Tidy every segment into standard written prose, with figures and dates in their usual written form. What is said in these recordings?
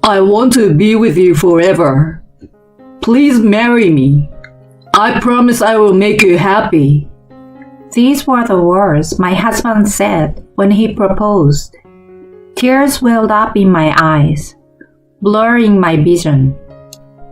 I want to be with you forever. Please marry me. I promise I will make you happy. These were the words my husband said when he proposed. Tears welled up in my eyes, blurring my vision.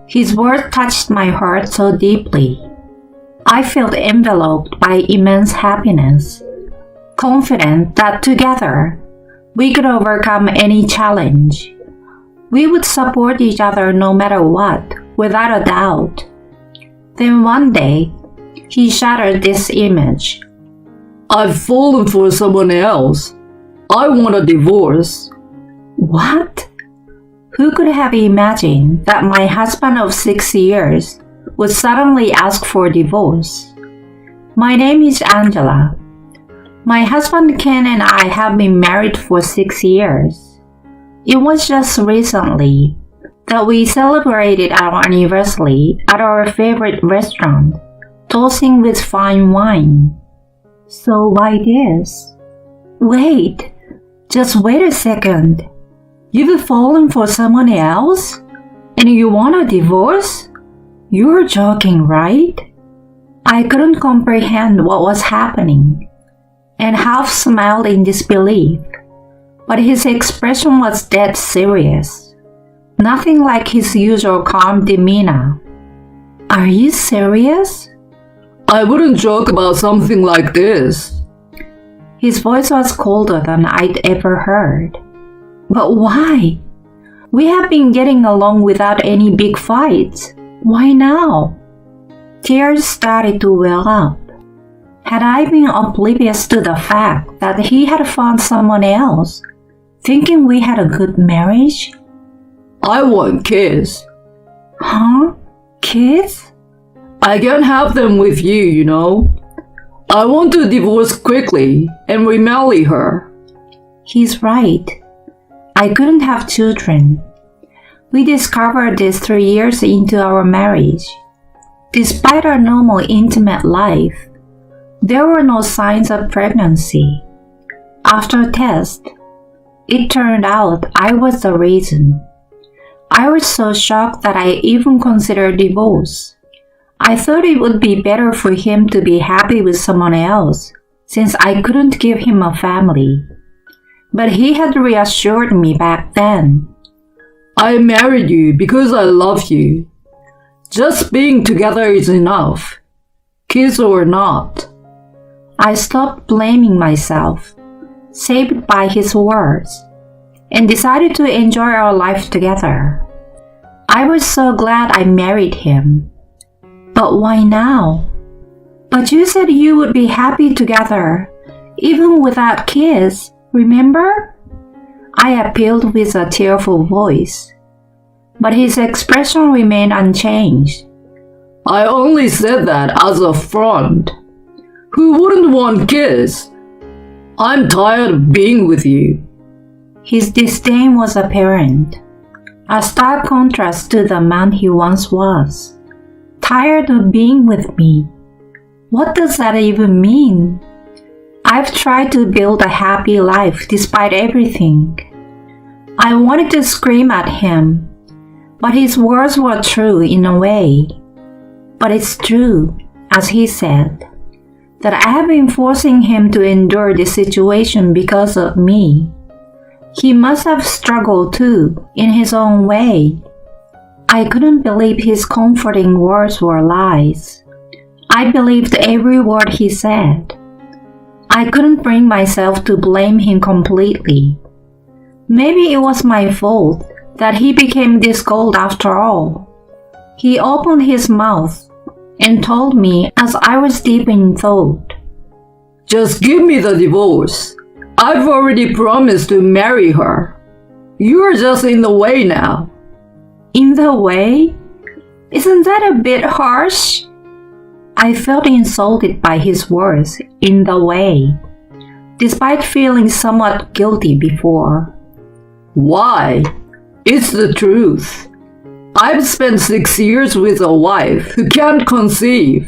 His words touched my heart so deeply. I felt enveloped by immense happiness, confident that together we could overcome any challenge. We would support each other no matter what, without a doubt. Then one day, he shattered this image. I've fallen for someone else. I want a divorce. What? Who could have imagined that my husband of 6 years would suddenly ask for divorce? My name is Angela. My husband Ken and I have been married for 6 years. It was just recently that we celebrated our anniversary at our favorite restaurant, toasting with fine wine. So why this? Wait, just wait a second. You've fallen for someone else? And you want a divorce? You're joking, right? I couldn't comprehend what was happening, and half smiled in disbelief. But his expression was dead serious. Nothing like his usual calm demeanor. Are you serious? I wouldn't joke about something like this. His voice was colder than I'd ever heard. But why? We have been getting along without any big fights. Why now? Tears started to well up. Had I been oblivious to the fact that he had found someone else, thinking we had a good marriage? I want kids. Huh? Kids? I can't have them with you, you know. I want to divorce quickly and remarry her. He's right. I couldn't have children. We discovered this 3 years into our marriage. Despite our normal intimate life, there were no signs of pregnancy. After a test, it turned out I was the reason. I was so shocked that I even considered divorce. I thought it would be better for him to be happy with someone else, since I couldn't give him a family. But he had reassured me back then. I married you because I love you. Just being together is enough, kids or not. I stopped blaming myself, saved by his words, and decided to enjoy our life together. I was so glad I married him. But why now? But you said you would be happy together, even without kids, remember? I appealed with a tearful voice, but his expression remained unchanged. I only said that as a front. Who wouldn't want kids? I'm tired of being with you. His disdain was apparent, a stark contrast to the man he once was. Tired of being with me? What does that even mean? I've tried to build a happy life despite everything. I wanted to scream at him, but his words were true in a way. But it's true, as he said, that I have been forcing him to endure this situation because of me. He must have struggled too, in his own way. I couldn't believe his comforting words were lies. I believed every word he said. I couldn't bring myself to blame him completely. Maybe it was my fault that he became this cold after all. He opened his mouth and told me as I was deep in thought. Just give me the divorce. I've already promised to marry her. You're just in the way now. In the way? Isn't that a bit harsh? I felt insulted by his words, in the way, despite feeling somewhat guilty before. Why? It's the truth. I've spent 6 years with a wife who can't conceive.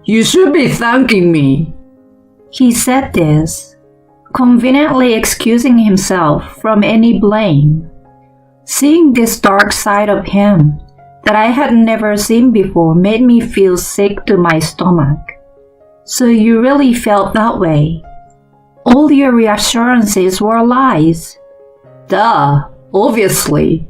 You should be thanking me. He said this, conveniently excusing himself from any blame. Seeing this dark side of him that I had never seen before made me feel sick to my stomach. So you really felt that way? All your reassurances were lies. Duh, obviously.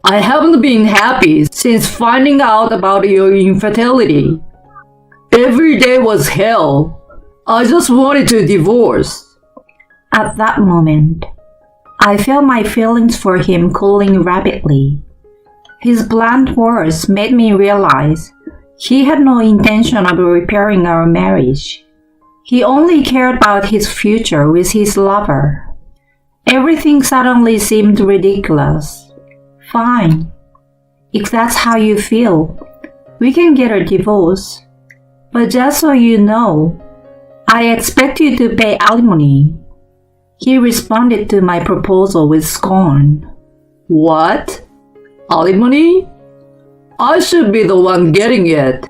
I haven't been happy since finding out about your infertility. Every day was hell. I just wanted to divorce. At that moment, I felt my feelings for him cooling rapidly. His blunt words made me realize he had no intention of repairing our marriage. He only cared about his future with his lover. Everything suddenly seemed ridiculous. Fine. If that's how you feel, we can get a divorce. But just so you know, I expect you to pay alimony. He responded to my proposal with scorn. What? Alimony? I should be the one getting it.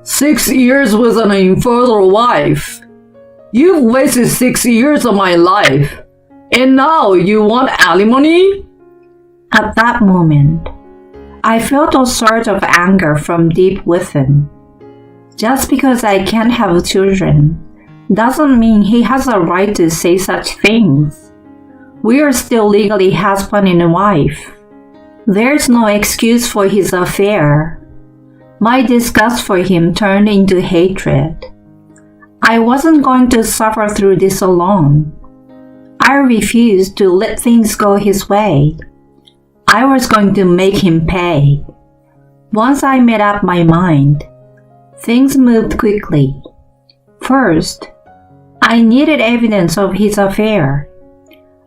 6 years with an infertile wife. You've wasted 6 years of my life, and now you want alimony? At that moment, I felt a surge of anger from deep within. Just because I can't have children doesn't mean he has a right to say such things. We are still legally husband and wife. There's no excuse for his affair. My disgust for him turned into hatred. I wasn't going to suffer through this alone. I refused to let things go his way. I was going to make him pay. Once I made up my mind, things moved quickly. First, I needed evidence of his affair.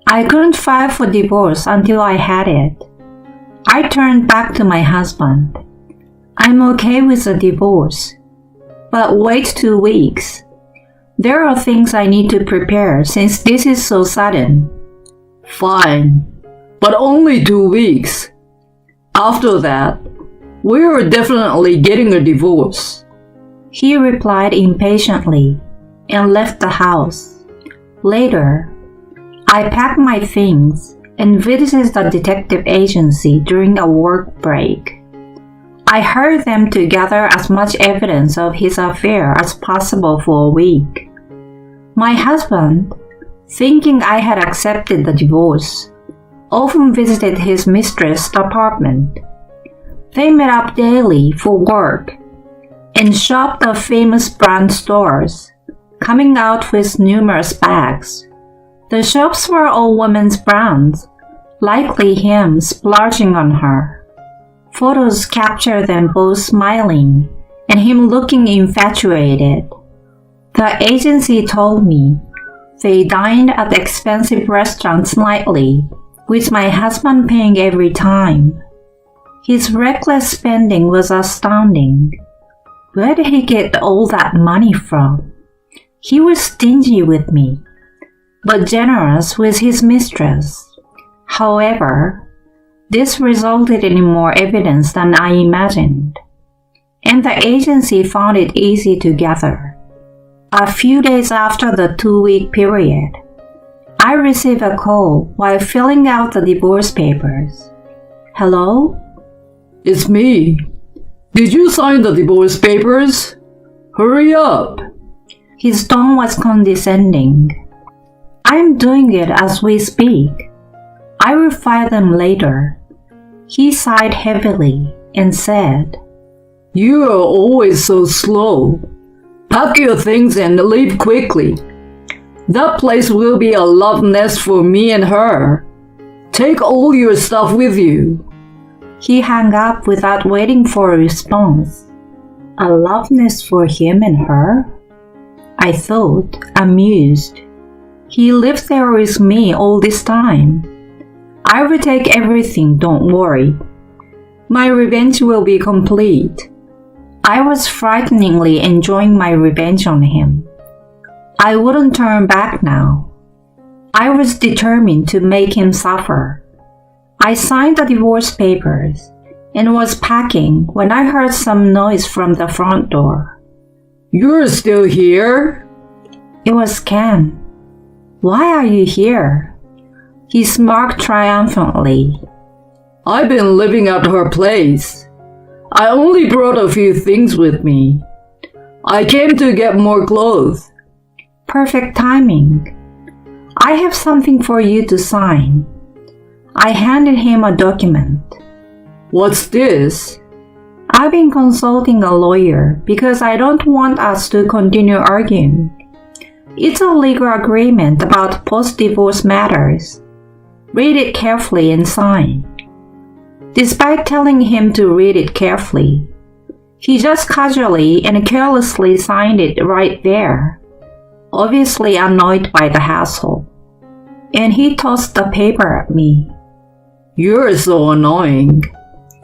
I couldn't file for divorce until I had it. I turned back to my husband. I'm okay with a divorce, but wait 2 weeks. There are things I need to prepare since this is so sudden. Fine, but only 2 weeks. After that, we are definitely getting a divorce. He replied impatiently and left the house. Later, I packed my things and visited the detective agency during a work break. I hired them to gather as much evidence of his affair as possible for a week. My husband, thinking I had accepted the divorce, often visited his mistress' apartment. They met up daily for work and shopped at famous brand stores, coming out with numerous bags. The shops were all women's brands, likely him splurging on her. Photos capture them both smiling and him looking infatuated. The agency told me they dined at expensive restaurants nightly, with my husband paying every time. His reckless spending was astounding. Where did he get all that money from? He was stingy with me, but generous with his mistress. However, this resulted in more evidence than I imagined, and the agency found it easy to gather. A few days after the 2-week period, I received a call while filling out the divorce papers. Hello? It's me. Did you sign the divorce papers? Hurry up. His tone was condescending. I'm doing it as we speak. I will file them later. He sighed heavily and said, You are always so slow. Pack your things and leave quickly. That place will be a love nest for me and her. Take all your stuff with you. He hung up without waiting for a response. A love nest for him and her? I thought, amused. He lived there with me all this time. I will take everything, don't worry. My revenge will be complete. I was frighteningly enjoying my revenge on him. I wouldn't turn back now. I was determined to make him suffer. I signed the divorce papers and was packing when I heard some noise from the front door. You're still here? It was Ken. Why are you here? He smirked triumphantly. I've been living at her place. I only brought a few things with me. I came to get more clothes. Perfect timing. I have something for you to sign. I handed him a document. What's this? I've been consulting a lawyer because I don't want us to continue arguing. It's a legal agreement about post-divorce matters. Read it carefully and sign. Despite telling him to read it carefully, he just casually and carelessly signed it right there, obviously annoyed by the hassle. And he tossed the paper at me. You're so annoying.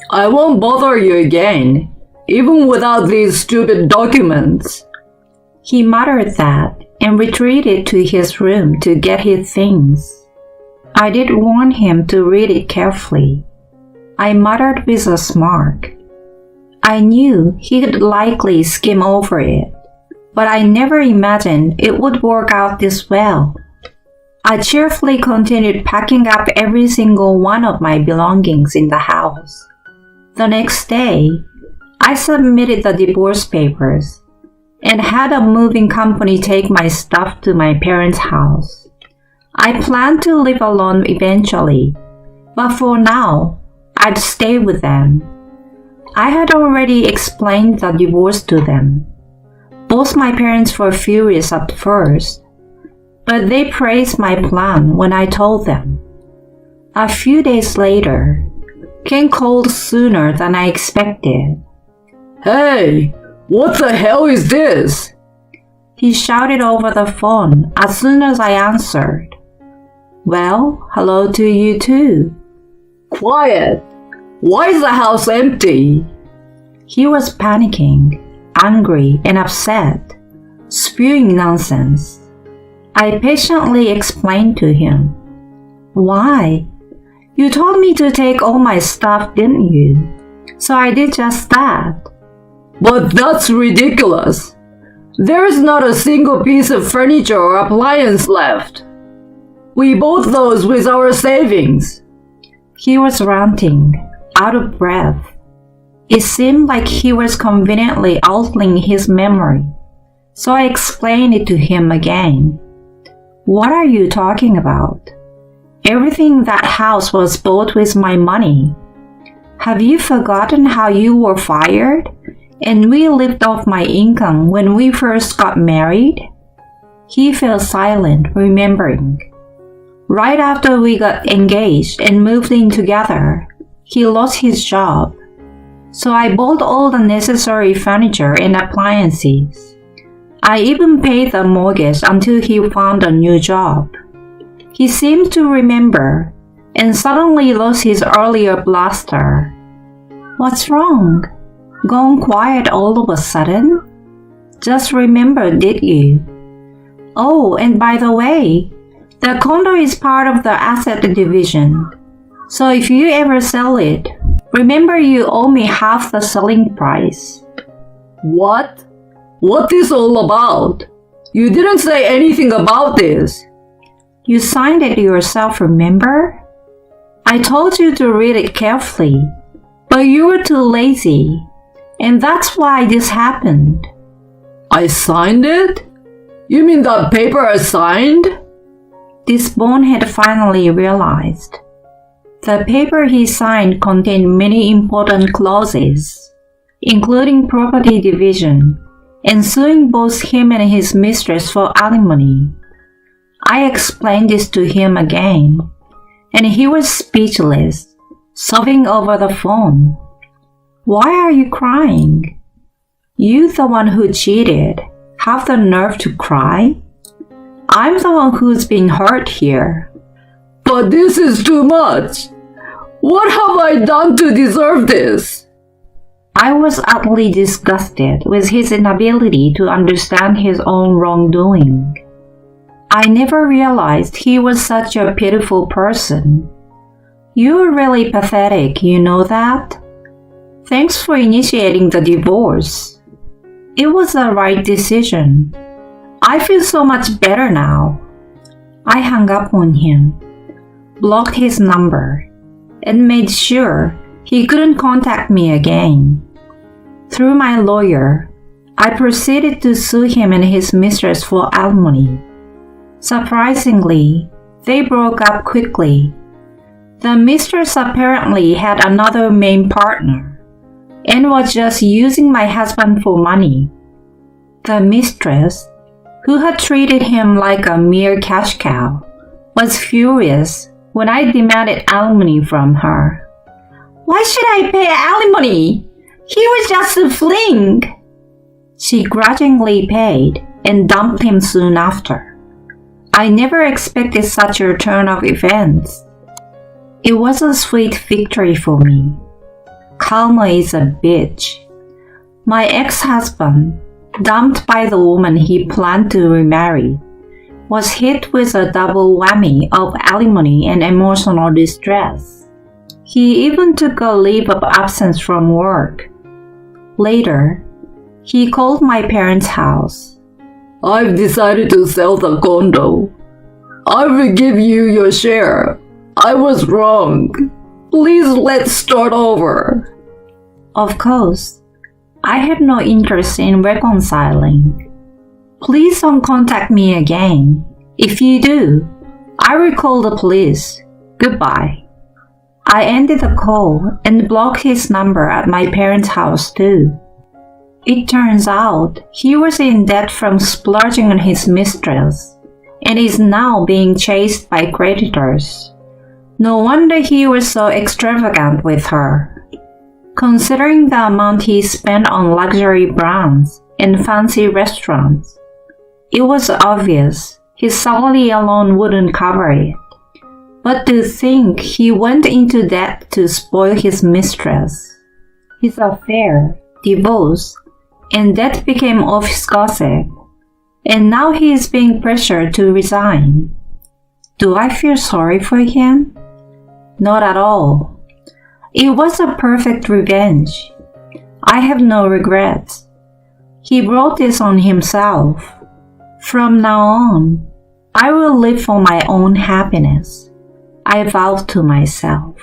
I won't bother you again, even without these stupid documents. He muttered that and retreated to his room to get his things. I did warn him to read it carefully. I muttered with a smirk. I knew he'd likely skim over it, but I never imagined it would work out this well. I cheerfully continued packing up every single one of my belongings in the house. The next day, I submitted the divorce papers and had a moving company take my stuff to my parents' house. I planned to live alone eventually, but for now, I'd stay with them. I had already explained the divorce to them. Both my parents were furious at first, but they praised my plan when I told them. A few days later, Ken called sooner than I expected. Hey, what the hell is this? He shouted over the phone as soon as I answered. Well, hello to you too. Quiet. Why is the house empty? He was panicking, angry and upset, spewing nonsense. I patiently explained to him. Why? You told me to take all my stuff, didn't you? So I did just that. But that's ridiculous. There is not a single piece of furniture or appliance left. We bought those with our savings. He was ranting, out of breath. It seemed like he was conveniently altering his memory, so I explained it to him again. What are you talking about? Everything in that house was bought with my money. Have you forgotten how you were fired and we lived off my income when we first got married? He fell silent, remembering. Right after we got engaged and moved in together, he lost his job. So I bought all the necessary furniture and appliances. I even paid the mortgage until he found a new job. He seemed to remember and suddenly lost his earlier bluster. What's wrong? Gone quiet all of a sudden? Just remembered, did you? Oh, and by the way, the condo is part of the asset division. So if you ever sell it, remember you owe me half the selling price. What? What is all about? You didn't say anything about this. You signed it yourself, remember? I told you to read it carefully, but you were too lazy, and that's why this happened. I signed it? You mean that paper I signed? This bonehead finally realized. The paper he signed contained many important clauses, including property division and suing both him and his mistress for alimony. I explained this to him again, and he was speechless, sobbing over the phone. Why are you crying? You, the one who cheated, have the nerve to cry? I'm the one who's been hurt here. But this is too much. What have I done to deserve this? I was utterly disgusted with his inability to understand his own wrongdoing. I never realized he was such a pitiful person. You're really pathetic, you know that? Thanks for initiating the divorce. It was the right decision. I feel so much better now. I hung up on him, blocked his number, and made sure he couldn't contact me again. Through my lawyer, I proceeded to sue him and his mistress for alimony. Surprisingly, they broke up quickly. The mistress apparently had another main partner and was just using my husband for money. The mistress, who had treated him like a mere cash cow, was furious when I demanded alimony from her. "Why should I pay alimony? He was just a fling." She grudgingly paid and dumped him soon after. I never expected such a turn of events. It was a sweet victory for me. Karma is a bitch. My ex-husband, dumped by the woman he planned to remarry, was hit with a double whammy of alimony and emotional distress. He even took a leave of absence from work. Later, he called my parents' house. "I've decided to sell the condo. I forgive you your share. I was wrong. Please let's start over." Of course, I had no interest in reconciling. "Please don't contact me again. If you do, I will call the police. Goodbye." I ended the call and blocked his number at my parents' house too. It turns out he was in debt from splurging on his mistress and is now being chased by creditors. No wonder he was so extravagant with her. Considering the amount he spent on luxury brands and fancy restaurants, it was obvious his salary alone wouldn't cover it. But to think he went into debt to spoil his mistress. His affair, divorce, and that became office gossip, and now he is being pressured to resign. Do I feel sorry for him? Not at all. It was a perfect revenge. I have no regrets. He brought this on himself. From now on, I will live for my own happiness. I vowed to myself.